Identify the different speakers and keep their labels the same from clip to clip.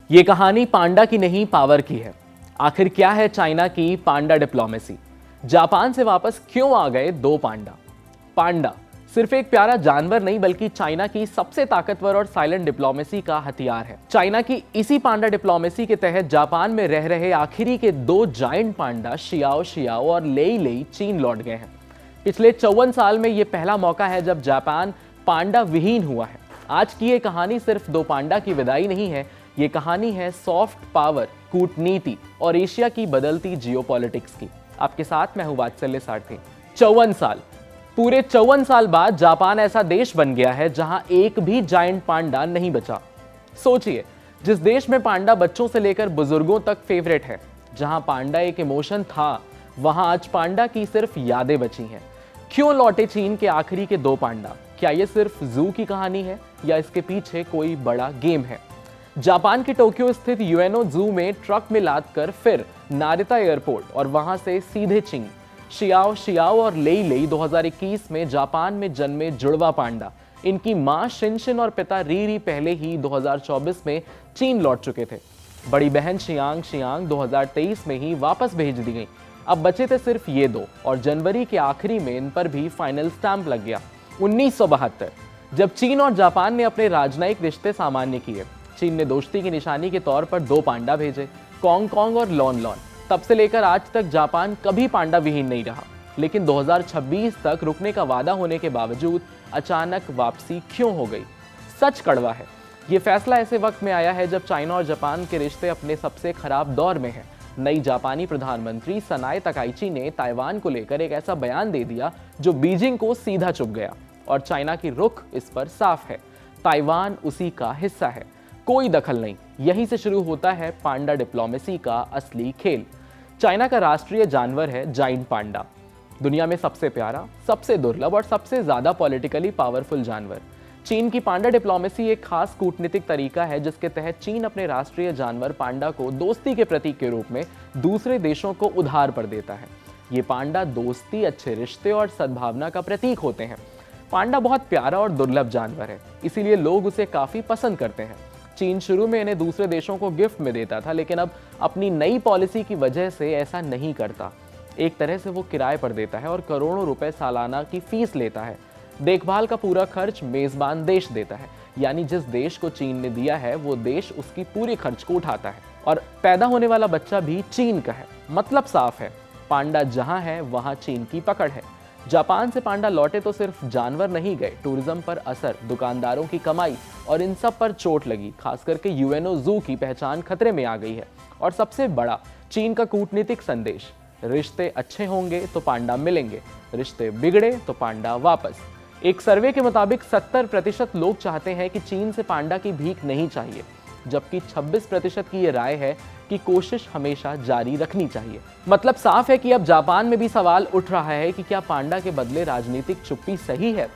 Speaker 1: ये कहानी पांडा की नहीं पावर की है। आखिर क्या है चाइना की पांडा डिप्लोमेसी? जापान से वापस क्यों आ गए दो पांडा? पांडा सिर्फ एक प्यारा जानवर नहीं बल्कि चाइना की सबसे ताकतवर और साइलेंट डिप्लोमेसी का हथियार है। चाइना की इसी पांडा डिप्लोमेसी के तहत जापान में रह रहे आखिरी के दो जायंट पांडा शियाओ शियाओ और लेई लेई चीन लौट गए हैं। पिछले 54 साल में यह पहला मौका है जब जापान पांडा विहीन हुआ है। आज की ये कहानी सिर्फ दो पांडा की विदाई नहीं है, ये कहानी है सॉफ्ट पावर, कूटनीति और एशिया की बदलती जियोपॉलिटिक्स की। आपके साथ मैं हूं वात्सल्य सारथी। 54 साल, पूरे 54 साल बाद जापान ऐसा देश बन गया है जहां एक भी जायंट पांडा नहीं बचा। सोचिए, जिस देश में पांडा बच्चों से लेकर बुजुर्गों तक फेवरेट है, जहां पांडा एक इमोशन था, वहां आज पांडा की सिर्फ यादें बची हैं। क्यों लौटे चीन के आखिरी के दो पांडा? क्या यह सिर्फ जू की कहानी है या इसके पीछे कोई बड़ा गेम है? जापान के टोक्यो स्थित यूएनओ जू में ट्रक में लाद कर फिर नारिता एयरपोर्ट और वहां से सीधे चीन। शियाओ शियाओ और लेई लेई 2021 में जापान में जन्मे जुड़वा पांडा। इनकी मां शिनशिन और पिता रीरी पहले ही 2024 में चीन लौट चुके थे। बड़ी बहन शियांग शियांग 2023 में ही वापस भेज दी गई। अब बचे थे सिर्फ ये दो और जनवरी के आखिरी में इन पर भी फाइनल स्टैंप लग गया। 1972 जब चीन और जापान ने अपने राजनयिक रिश्ते सामान्य किए, चीन ने दोस्ती की निशानी के तौर पर दो पांडा भेजे, कॉन्ग कॉन्ग और लॉन लॉन। तब से लेकर आज तक जापान कभी पांडा विहीन नहीं रहा। लेकिन 2026 तक रुकने का वादा होने के बावजूद अचानक वापसी क्यों हो गई? सच कड़वा है। ये फैसला ऐसे वक्त में आया है जब चाइना और जापान के रिश्ते अपने सबसे खराब दौर में हैं। नई जापानी प्रधानमंत्री सनाए तकाइची ने ताइवान को लेकर एक ऐसा बयान दे दिया जो बीजिंग को सीधा चुभ गया, और चाइना की रुख इस पर साफ है। ताइवान उसी का हिस्सा है, कोई दखल नहीं। यहीं से शुरू होता है पांडा डिप्लोमेसी का असली खेल। चाइना का राष्ट्रीय जानवर है जायंट पांडा, दुनिया में सबसे प्यारा, सबसे दुर्लभ और सबसे ज्यादा पॉलिटिकली पावरफुल जानवर। चीन की पांडा डिप्लोमेसी एक खास कूटनीतिक तरीका है जिसके तहत चीन अपने राष्ट्रीय जानवर पांडा को दोस्ती के प्रतीक के रूप में दूसरे देशों को उधार पर देता है। ये पांडा दोस्ती, अच्छे रिश्ते और सद्भावना का प्रतीक होते हैं। पांडा बहुत प्यारा और दुर्लभ जानवर है, इसीलिए लोग उसे काफी पसंद करते हैं। चीन शुरू में इन्हें दूसरे देशों को गिफ्ट में देता था, लेकिन अब अपनी नई पॉलिसी की वजह से ऐसा नहीं करता। एक तरह से वो किराए पर देता है और करोड़ों रुपए सालाना की फीस लेता है। देखभाल का पूरा खर्च मेजबान देश देता है, यानी जिस देश को चीन ने दिया है वो देश उसकी पूरी खर्च को उठाता है, और पैदा होने वाला बच्चा भी चीन का है। मतलब साफ है, पांडा जहां है वहां चीन की पकड़ है। जापान से पांडा लौटे तो सिर्फ जानवर नहीं गए, टूरिज्म पर असर, दुकानदारों की कमाई और इन सब पर चोट लगी। खास करके यूएनओ जू की पहचान खतरे में आ गई है। और सबसे बड़ा, चीन का कूटनीतिक संदेश, रिश्ते अच्छे होंगे तो पांडा मिलेंगे, रिश्ते बिगड़े तो पांडा वापस। एक सर्वे के मुताबिक 70% लोग चाहते हैं कि चीन से पांडा की भीख नहीं चाहिए, जबकि 26% की यह राय है कि कोशिश हमेशा जारी रखनी चाहिए। मतलब साफ है कि अब जापान में भी सवाल उठ रहा है कि क्या पांडा के बदले राजनीतिक चुप्पी सही है?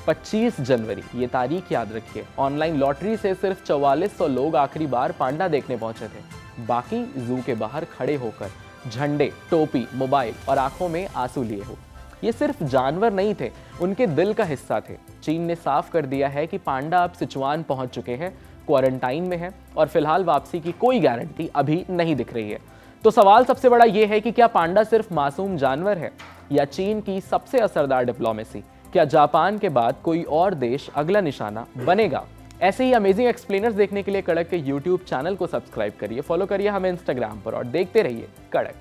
Speaker 1: 25 जनवरी, ये तारीख याद रखिए। ऑनलाइन लॉटरी से सिर्फ 4400 लोग आखिरी बार पांडा देखने पहुंचे थे। बाकी जू के बाहर खड़े होकर झंडे, टोपी, मोबाइल और आंखों में आंसू लिए हो। ये सिर्फ जानवर नहीं थे, उनके दिल का हिस्सा थे। चीन ने साफ कर दिया है कि पांडा अब सिचुआन पहुंच चुके हैं, क्वारंटाइन में है और फिलहाल वापसी की कोई गारंटी अभी नहीं दिख रही है। तो सवाल सबसे बड़ा यह है कि क्या पांडा सिर्फ मासूम जानवर है या चीन की सबसे असरदार डिप्लोमेसी? क्या जापान के बाद कोई और देश अगला निशाना बनेगा? ऐसे ही अमेजिंग एक्सप्लेनर्स देखने के लिए कड़क के यूट्यूब चैनल को सब्सक्राइब करिए, फॉलो करिए हमें इंस्टाग्राम पर और देखते रहिए कड़क।